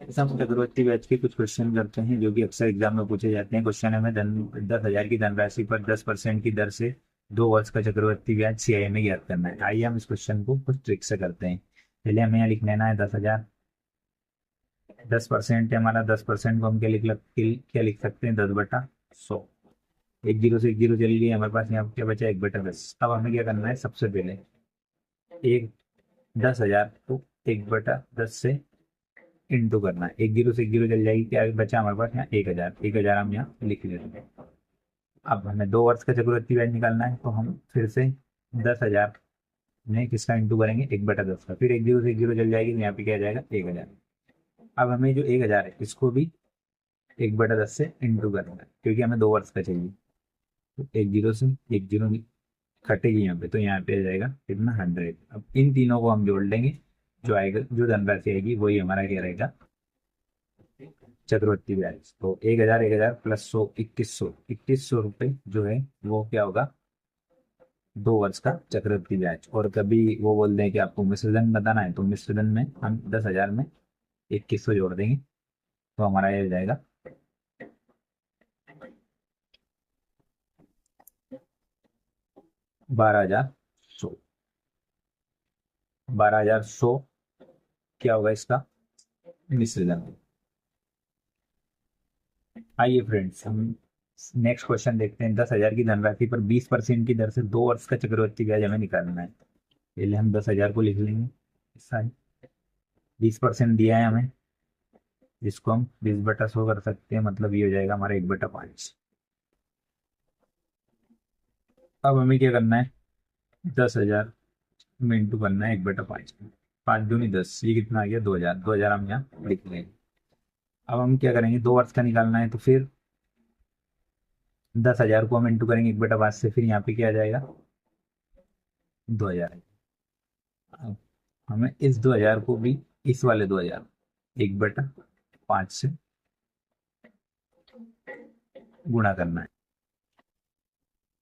ऐसा हम चक्रवर्ती ब्याज के कुछ क्वेश्चन करते हैं जो कि अक्सर एग्जाम में पूछे जाते हैं। क्वेश्चन है, मैं 10,000 की धनराशि पर 10% की दर से 2 वर्ष का चक्रवर्ती ब्याज सीआई में ज्ञात करना है। आइए हम इस क्वेश्चन को कुछ ट्रिक से करते हैं। पहले हमें यहाँ लिख लेना है 10,000। 10% है हमारा, 10% को हम क्या लिख सकते हैं, 10/100। एक जीरो से एक जीरो चली गई, हमारे पास यहाँ क्या बचा, 1/10। अब हमें क्या करना है, सबसे पहले एक 10,000 को 1/10 से इंटू करना है। एक जीरो से एक जीरो चल जाएगी, क्या बचा हमारे पास यहाँ, 1,000। 1,000 हम यहाँ लिख लेते हैं। अब हमें 2 वर्ष का चक्रवृद्धि ब्याज निकालना है, तो हम फिर से 10,000 में किसका इंटू करेंगे, 1/10 का। फिर एक जीरो से एक जीरो चल जाएगी, तो यहाँ पे क्या आ जाएगा, 1,000। अब हमें जो 1,000 है इसको भी 1/10 से इंटू करना है, क्योंकि हमें 2 वर्ष का चाहिए। तो एक जीरो से एक जीरो कटेगी यहाँ पे, तो यहाँ पे आ जाएगा कितना, 100। अब इन तीनों को हम जोड़ लेंगे, जो आएगा, जो धनराशि आएगी वही हमारा क्या रहेगा, चक्रवर्ती ब्याज। तो 1,000, 1,000 प्लस 100, 2,100। 2,100 रुपये जो है वो क्या होगा, 2 वर्ष का चक्रवृद्धि ब्याज। और कभी वो बोल दें कि आपको मिश्रधन बताना है, तो मिश्रधन में हम 10,000 में 2,100 जोड़ देंगे, तो हमारा ये हो जाएगा 12,100। 12,100 क्या होगा इसका मिश्रधन। आइए फ्रेंड्स, हम नेक्स्ट क्वेश्चन देखते हैं। 10,000 की धनराशि पर 20% की दर से 2 वर्ष का चक्रवृद्धि ब्याज हमें निकालना है। पहले हम 10,000 को लिख लेंगे, ऐसा है। 20% दिया है हमें, जिसको हम 20/100 कर सकते हैं, मतलब ये हो जाएगा हमारा 1/5। अब हमें क्या करना है, 10,000 में इंटू करना है 1/5। 5 दूनी 10, ये कितना आ गया, 2,000। 2,000 हम यहाँ लिख लेंगे। अब हम क्या करेंगे, 2 वर्ष का निकालना है, तो फिर 10,000 को हम इंटू करेंगे 1/5 से, फिर यहाँ पे क्या आ जाएगा, 2,000। अब हमें इस 2,000 को भी इस वाले 2,000 1/5 से गुणा करना है,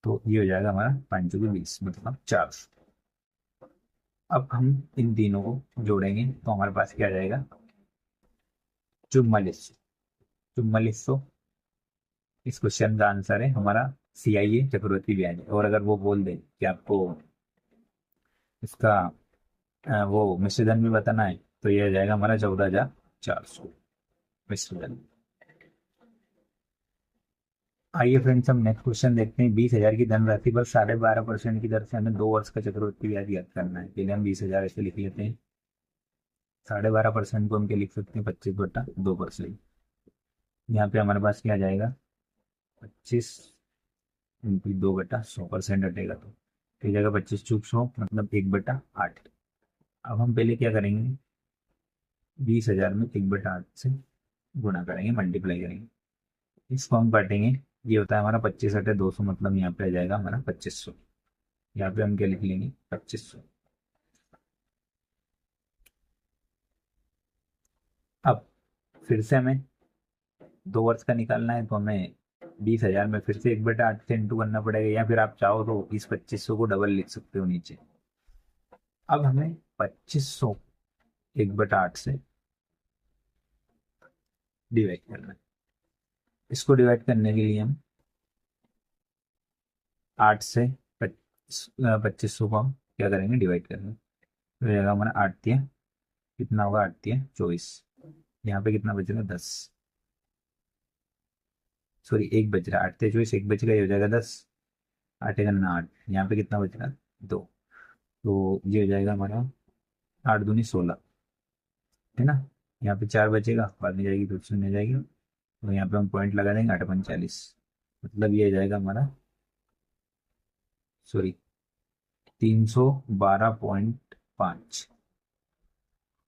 तो ये हो जाएगा हमारा 5 चौके 20, मतलब 400। अब हम इन तीनों को जोड़ेंगे, तो हमारे पास क्या आ जाएगा, 4400। 4400 इस क्वेश्चन का आंसर है हमारा, CIA चक्रवृद्धि ब्याज। और अगर वो बोल दे कि आपको इसका वो मिश्रधन भी बताना है, तो ये आ जाएगा हमारा 14,400 मिश्रधन। आइए फ्रेंड्स, हम नेक्स्ट क्वेश्चन देखते हैं। 20,000 की धनराशि पर 12.5% की दर से हमें 2 वर्ष का चक्रवृद्धि ब्याज ज्ञात करना है। पहले हम 20,000 ऐसे लिख लेते हैं। 12.5% को हम क्या लिख सकते हैं, 25/2%। यहाँ पे हमारे पास क्या आ जाएगा, 25 × 2/100%, हटेगा तो फिर जाएगा 25 × 100, मतलब 1/8। अब हम पहले क्या करेंगे, 20,000 में 1/8 से गुणा करेंगे, मल्टीप्लाई करेंगे, इसको हम काटेंगे। ये होता है हमारा 25/200, मतलब यहाँ पे आ जाएगा हमारा 2,500। यहाँ पे हम क्या लिख लेंगे, 2,500। अब फिर से हमें 2 वर्ष का निकालना है, तो हमें 20,000 में फिर से 1/8 से इंटू करना पड़ेगा, या फिर आप चाहो तो इस 2,500 को डबल लिख सकते हो नीचे। अब हमें 2,500 1/8 से डिवाइड करना है। इसको डिवाइड करने के लिए हम 8 से 2,500 को हम क्या करेंगे, डिवाइड करेंगे, तो हो जाएगा हमारा 8 कितना होगा, 8 × 24। यहाँ पे कितना बचेगा, 10। सॉरी, एक बच रहा है, 8 × 24, एक बचेगा, ये हो जाएगा 10। 8 × 8, यहाँ पे कितना बचेगा, 2। तो ये हो जाएगा हमारा 8 दूनी 16, है ना। यहाँ पे 4 बचेगा, बाद में जाएगी तो शून्य जाएगी, तो यहाँ पे हम पॉइंट लगा देंगे, 8×45, मतलब ये हो जाएगा हमारा, सॉरी, 312.5।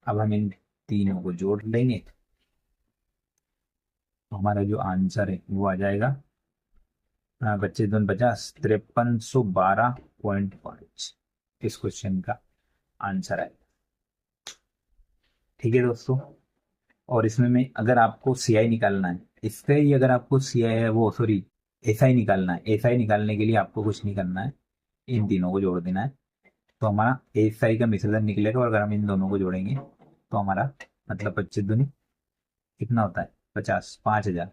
अब हम इन तीनों को जोड़ लेंगे, तो हमारा जो आंसर है वो आ जाएगा, 25×2 = 50, 5312.5 इस क्वेश्चन का आंसर है। ठीक है दोस्तों, और इसमें में अगर आपको सीआई निकालना है, इसका ही अगर आपको सीआई है, वो सॉरी, एसआई निकालना है, एसआई निकालने के लिए आपको कुछ नहीं करना है, इन तीनों को जोड़ देना है, तो हमारा एसआई का मिश्रण निकलेगा। और अगर हम इन दोनों को जोड़ेंगे, तो हमारा मतलब 25 दूनी कितना होता है 50, 5,000।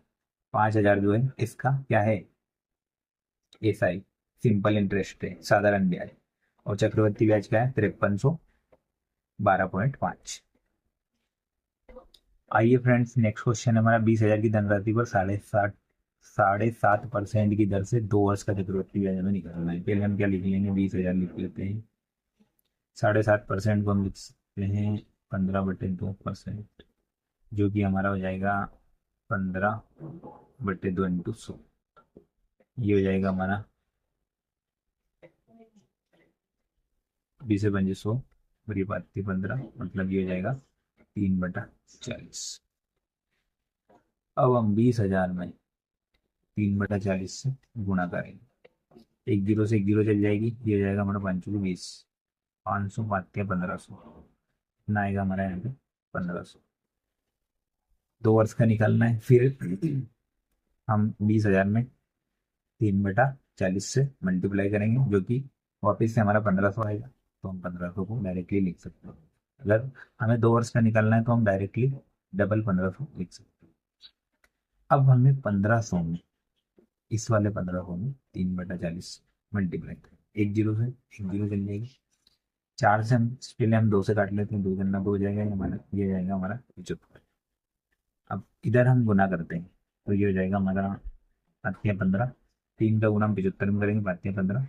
5,000 जो है इसका क्या है, एसआई, सिंपल इंटरेस्ट है, साधारण ब्याज। और चक्रवर्ती ब्याज क्या है 5312.5। आइए फ्रेंड्स, नेक्स्ट क्वेश्चन है हमारा 20,000 की धनराशि पर 7.5% की दर से 2 वर्ष का चक्रवृद्धि ब्याज हमें निकालना है। पहले हम क्या लिख लेंगे, 20,000 लिख लेते हैं। 7.5% को हम लिख सकते हैं 15/2%, जो कि हमारा हो जाएगा 15/2 इंटू 100। ये हो जाएगा हमारा 20 से 5 100, और ये बात थी 15, मतलब ये हो जाएगा 3/40। अब हम 20,000 में 3/40 से गुणा करेंगे। एक जीरो से एक जीरो चल जाएगी, ये हो जाएगा हमारा 5×20, 500 5 1500, इतना आएगा हमारा यहाँ पे 1500। 2 वर्ष का निकालना है। फिर हम 20,000 में 3/40 से मल्टीप्लाई करेंगे, जो कि वापिस से हमारा 1500 आएगा। तो हम 1500 को डायरेक्टली लिख सकते हैं। अगर हमें 2 वर्ष का निकालना है तो हम डायरेक्टली डबल 1500 लिख सकते हैं। अब हमें 1500 में, इस वाले 1500 में 3/40 मल्टीप्लाई करें। एक जीरो से एक जीरो चल जाएगी। 4 से हम पहले हम 2 से काट लेते हैं, 2 हो जाएगा, ये हमारा ये जाएगा हमारा 75। अब इधर हम गुना करते हैं, तो ये हो जाएगा हमारा 7×15, 3 का गुना हम 75 में करेंगे, 5×15,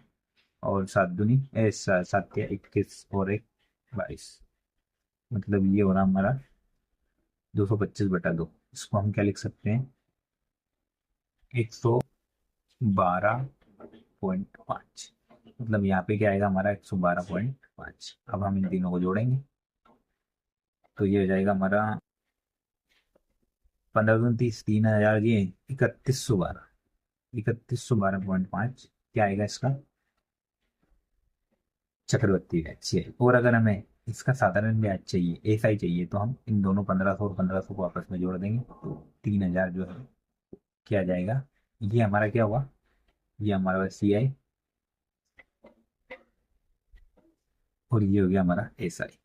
और 7×21 और 1 22, मतलब ये हो रहा हमारा 225/2। इसको हम क्या लिख सकते हैं, 112.5। मतलब यहाँ पे क्या आएगा हमारा 112.5। अब हम इन तीनों को जोड़ेंगे, तो ये हो जाएगा हमारा 15×30, 3,000, ये 3112, 3112.5 क्या आएगा इसका चक्रवर्ती ब्याज चाहिए। और अगर हमें इसका साधारण ब्याज चाहिए, एसआई चाहिए, तो हम इन दोनों 1500 और 1500 को आपस में जोड़ देंगे, तो 3,000 जो है क्या जाएगा, ये हमारा क्या हुआ, ये हमारा सीआई, और ये हो गया हमारा एसआई।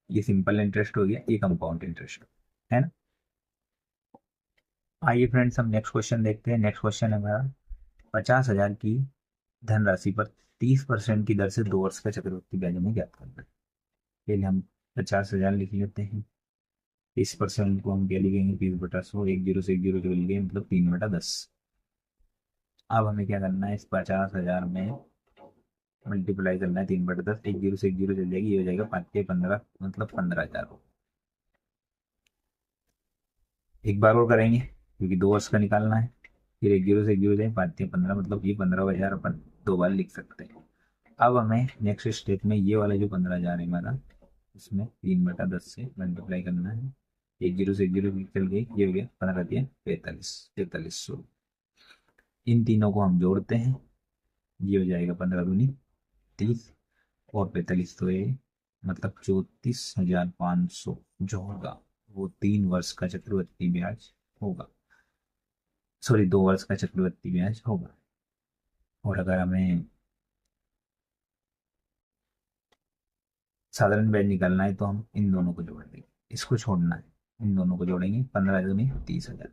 ये सिंपल इंटरेस्ट हो गया, ये कंपाउंड इंटरेस्ट है ना। आइए फ्रेंड्स, हम नेक्स्ट क्वेश्चन देखते हैं। नेक्स्ट क्वेश्चन है हमारा 50,000 की धनराशि पर 30% की दर से 2 वर्ष का चक्रवृद्धि ब्याज हमें ज्ञात करना है। पहले हम 50,000 लिख लेते हैं। 30% को हम क्या लिखेंगे, 30/100, एक जीरो से एक जीरो जोड़ लिखेंगे, मतलब 3/10। अब हमें क्या करना है, इस 50,000 में मल्टीप्लाई करना है 3/10, एक जीरो से एक जीरो चल जाएगी, ये हो जाएगा 5×15, मतलब 15,000। एक बार और करेंगे, क्योंकि 2 वर्ष का निकालना है। फिर एक जीरो से एक जीरो जाए, 5×15, मतलब ये 15,000 अपन 2 बार लिख सकते हैं। अब हमें नेक्स्ट स्टेप में ये वाला जो 15,000 है हमारा, इसमें 3/10 से मल्टीप्लाई करना है। एक जीरो से एक जीरो चल गई, ये हो गया 15×3 4300। इन तीनों को हम जोड़ते हैं, ये हो जाएगा 15×2 = 30, और 45 तो ये, मतलब 34,500 जो होगा वो 3 वर्ष का चक्रवृद्धि ब्याज होगा। सॉरी, 2 वर्ष का चक्रवृद्धि ब्याज होगा। और अगर हमें साधारण ब्याज निकालना है तो हम इन दोनों को जोड़ देंगे, इसको छोड़ना है, इन दोनों को जोड़ेंगे, 15×2 = 30,000।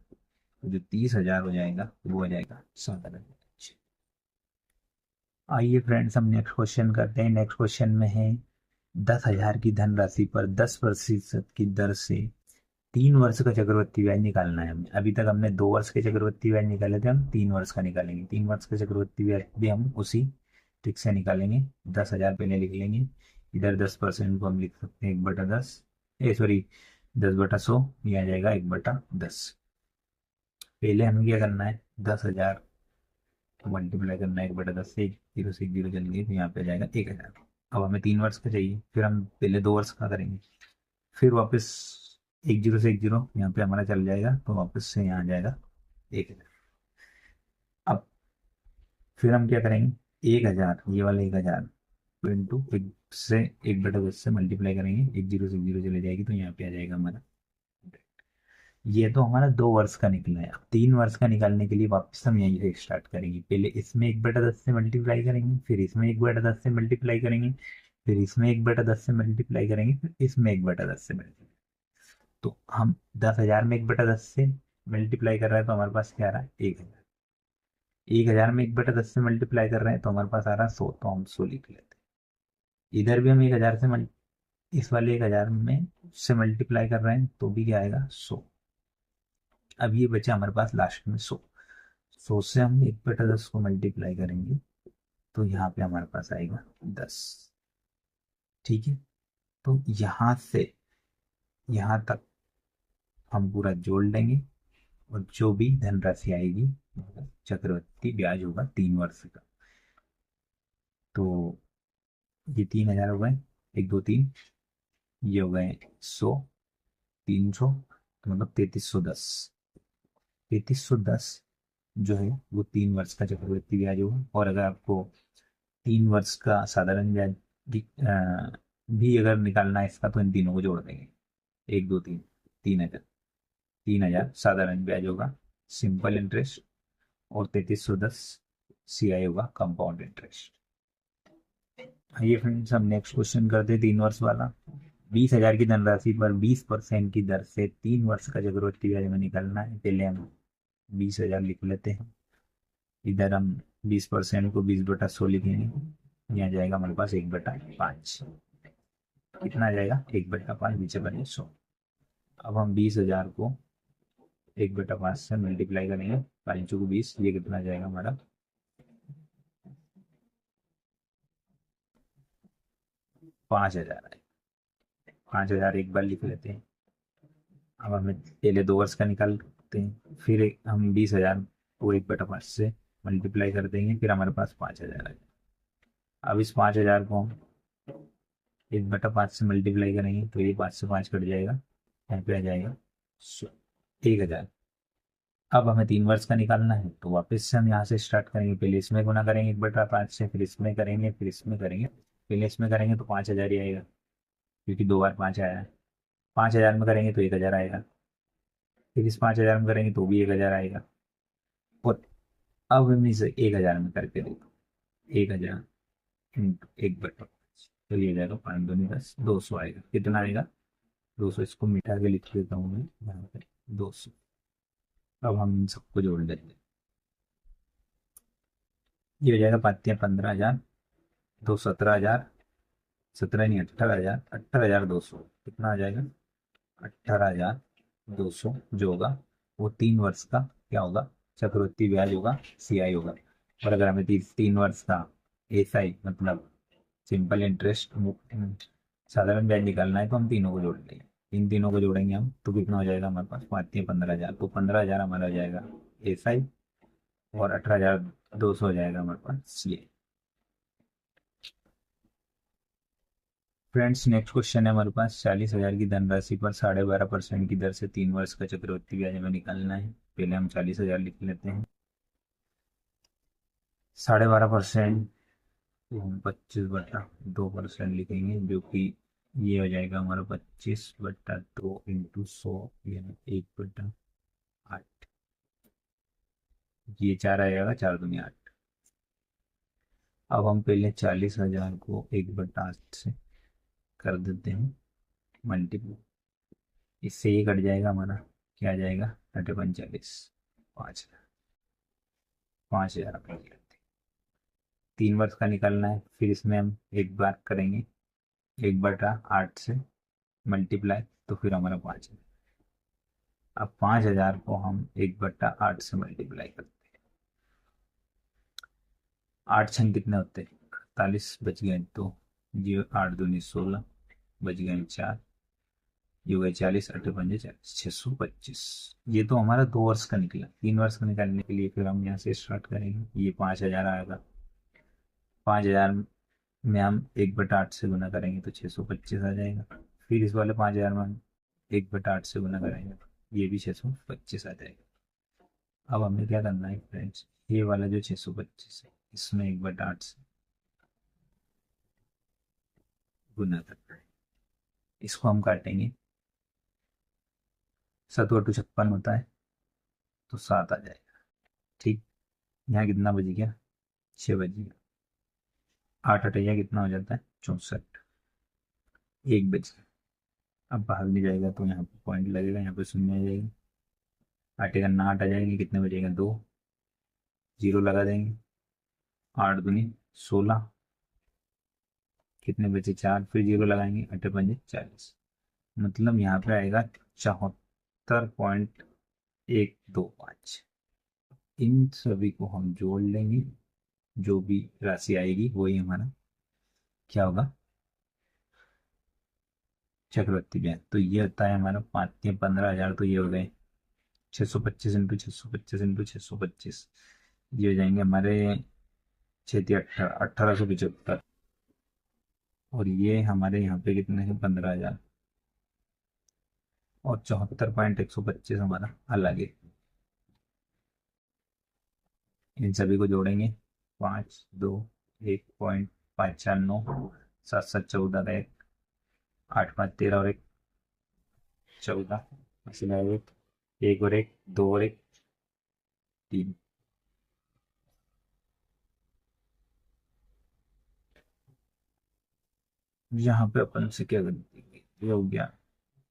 तो जो 30,000 हो जाएगा वो हो जाएगा साधारण ब्याज। आइए फ्रेंड्स, हम नेक्स्ट क्वेश्चन करते हैं। नेक्स्ट क्वेश्चन में है 10,000 की धनराशि पर 10% की दर से 3 वर्ष का चक्रवृद्धि ब्याज निकालना है हमें। अभी तक हमने 2 वर्ष के चक्रवृद्धि ब्याज निकाले थे, हम 3 वर्ष का निकालेंगे। 3 वर्ष का चक्रवृद्धि ब्याज भी हम उसी ट्रिक से निकालेंगे। 10,000 पहले लिख लेंगे, इधर 10% को हम लिख सकते हैं 1/10, सॉरी 10/100, ये आ जाएगा 1/10। पहले हमें क्या करना है, 10,000 मल्टीप्लाई करना है 1/10 से, एक जीरो से एक जीरो चल गई, तो यहाँ पे आ जाएगा 1,000। अब हमें 3 वर्ष का चाहिए, फिर हम पहले 2 वर्ष का करेंगे, फिर वापस एक जीरो से एक जीरो यहाँ पे हमारा चल जाएगा, तो वापस से यहाँ आ जाएगा 1,000। अब फिर हम क्या करेंगे, 1,000, ये वाला 1,000 तो इंटू एक से 1/10 से मल्टीप्लाई करेंगे, एक जीरो से जीरो चले जाएगी, तो यहाँ पे आ जाएगा हमारा। ये तो हमारा 2 वर्ष का निकला है। अब 3 वर्ष का निकालने के लिए वापस हम यहीं से स्टार्ट करेंगे। पहले इसमें 1/10 से मल्टीप्लाई करेंगे, फिर इसमें 1/10 से मल्टीप्लाई करेंगे, फिर इसमें 1/10 से मल्टीप्लाई करेंगे, फिर इसमें 1/10 से मल्टीप्लाई। तो हम 10,000 में 1/10 से मल्टीप्लाई कर रहे हैं तो हमारे पास क्या आ रहा है 1,000। 1,000 में 1/10 से मल्टीप्लाई कर रहे हैं तो हमारे पास आ रहा है 100, तो हम 100 लिख लेते हैं। इधर भी हम 1,000 से इस वाले 1,000 में से मल्टीप्लाई कर रहे हैं तो भी क्या आएगा 100। अब ये बचा हमारे पास लास्ट में 100। 100 से हम 1/10 को मल्टीप्लाई करेंगे तो यहाँ पे हमारे पास आएगा 10। ठीक है, तो यहाँ से यहाँ तक हम पूरा जोड़ लेंगे और जो भी धनराशि आएगी चक्रवृद्धि ब्याज होगा 3 वर्ष का। तो ये 3,000 हो गए, 1, 2, 3, ये हो गए 100, 300, तो मतलब 3310। 3310 जो है वो 3 वर्ष का चक्रवृद्धि ब्याज होगा। और अगर आपको 3 वर्ष का साधारण ब्याज भी अगर निकालना है इसका तो इन तीनों को जोड़ देंगे, 1, 2, 3, 3,000। 3,000 साधारण ब्याज होगा सिंपल इंटरेस्ट और 3310 CI होगा कंपाउंड इंटरेस्ट। आइए फ्रेंड्स हम नेक्स्ट क्वेश्चन करते हैं 3 वर्ष वाला। 20,000 की धनराशि पर 20% की दर से 3 वर्ष का चक्रवृद्धि ब्याज में निकालना है। पहले हम 20,000 लिख लेते हैं। इधर हम 20% को 20/100 लिखेंगे, यहाँ जाएगा हमारे पास 1/5। कितना आ जाएगा 1/5, नीचे बने 100। अब हम 20,000 को 1/5 से मल्टीप्लाई करेंगे, 5×20, ये कितना जाएगा हमारा 5,000 है। 5,000 एक बार लिख लेते हैं। अब हमें पहले 2 वर्ष का निकालते हैं, फिर हम 20,000 को 1/5 से मल्टीप्लाई कर देंगे, फिर हमारे पास 5,000 आ जाएगा। अब इस 5,000 को हम 1/5 से मल्टीप्लाई करेंगे तो ये 5 से 5 कट जाएगा, यहाँ पे आ जाएगा 1,000। अब हमें 3 वर्ष का निकालना है तो वापस से हम यहाँ से स्टार्ट करेंगे। पहले इसमें गुना करेंगे 1/5 से, फिर इसमें करेंगे, फिर इसमें करेंगे। पहले इसमें करेंगे तो 5,000 ही आएगा क्योंकि 2 बार 5 आया है। 5,000 में करेंगे तो 1,000 आएगा, फिर इस 5,000 में करेंगे तो भी 1,000 आएगा। और अब हम इसे 1,000 में करके देखो, 1,000 इंटू 1/5, तो ये जाएगा 5×2 = 10, 200 आएगा। कितना आएगा 200। इसको मिटा के लिख देता हूँ मैं यहाँ पे 200। अब हम इन सबको जोड़ देते हैं, ये हो जाएगा 5×15,000, 2 17,000, 17 नहीं 18,000, 18,200। कितना आ जाएगा 18,200 जो होगा वो 3 वर्ष का क्या होगा चक्रवृद्धि ब्याज होगा, CI होगा। और अगर हमें 3 वर्ष का SI मतलब सिंपल इंटरेस्ट साधारण ब्याज निकालना है तो हम तीनों को जोड़ देंगे। इन तीनों को जोड़ेंगे हम तो कितना हो जाएगा हमारे पास 5×15,000, तो 15,000 हमारा हो जाएगा SI और 18,200 हो जाएगा हमारे पास CI। फ्रेंड्स नेक्स्ट क्वेश्चन है हमारे पास 40,000 की धनराशि पर 12.5% की दर से 3 वर्ष का चक्रवृद्धि ब्याज हमें निकालना है। पहले हम 40,000 लिख लेते हैं। 12.5% तो हम 25/2% लिखेंगे, जो कि ये हो जाएगा हमारा 25/2 इंटू 100 यानी 1/8। ये 4 आ जाएगा, 4×2 = 8। अब हम पहले 40,000 को 1/8 से कर देते हैं मल्टीप्लाई। इससे ये कट जाएगा हमारा, क्या आ जाएगा 8×5 = 5,000। 5,000 अपने लिए रखते हैं। 3 वर्ष का निकालना है, फिर इसमें हम एक बार करेंगे 1/8 से मल्टीप्लाई, तो फिर हमारा 5,000। अब 5,000 को हम 1/8 से मल्टीप्लाई करते हैं। 8×6 कितने होते हैं 48, बच गए तो 0, 8×2 = 16, बच गए 4, ये हो गए 40, 8×5 = 40, 625। ये तो हमारा 2 वर्ष का निकला। 3 वर्ष का निकालने के लिए फिर हम यहाँ से स्टार्ट करेंगे। ये 5,000 आएगा, 5,000 में हम 1/8 से गुना करेंगे तो 625 आ जाएगा। फिर इस वाले 5,000 में हम 1/8 से गुना करेंगे, ये भी 625 आ जाएगा। अब हमें क्या करना है फ्रेंड्स, ये वाला जो 625 है इसमें 1/8 से गुना करना है। इसको हम काटेंगे, 7×2 = 56 होता है तो 7 आ जाएगा। ठीक, यहाँ कितना बच गया 6 बच गया। 8×8 कितना हो जाता है 64, 1 बच गया। अब भाग नहीं जाएगा तो यहाँ पे पॉइंट लगेगा, यहाँ पे शून्य आ जाएगी, आटेगा ना, आठ आ जाएंगे, कितने बचेगा, दो, जीरो लगा देंगे, आठ दूनी 16, कितने बचे, चार, फिर जीरो लगाएंगे, अठे पंजे 40, मतलब यहाँ पे आएगा 74.125। इन सभी को हम जोड़ लेंगे, जो भी राशि आएगी वही हमारा क्या होगा, चक्रवर्ती ब्याज। तो ये होता है हमारा 15,000, तो ये हो गए 625 इंटू 625 ये हो जाएंगे हमारे 1875। और ये हमारे यहाँ पे कितने हैं, 15,000, और 74.125 हमारा अलग है। इन सभी को जोड़ेंगे, 5, 2, 1.549, 7, 7, 14, एक, 8, 5, 13 और एक 14, इसी में एक और एक, दो और एक, तीन। यहाँ पे अपन से क्या कर देंगे, ये हो गया,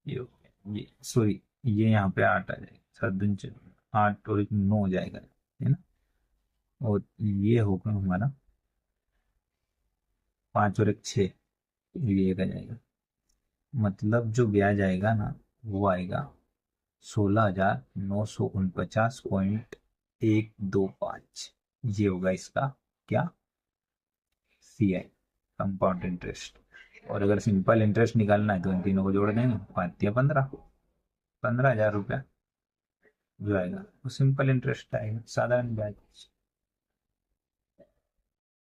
ये हो गया, ये सॉरी, ये यहाँ पे 8 आ जाएगा, 7 दूनी 8 और एक 9 हो जाएगा, है ना। और ये होगा हमारा 5 और एक 6, ये एक आ जाएगा, मतलब जो ब्याज आएगा ना वो आएगा 16,949.125। ये होगा इसका क्या, CI, कंपाउंड इंटरेस्ट। और अगर सिंपल इंटरेस्ट निकालना है तो इन तीनों को जोड़ देंगे, 5 या 15, 15,000 रुपया जो आएगा वो सिंपल इंटरेस्ट आएगा, साधारण ब्याज।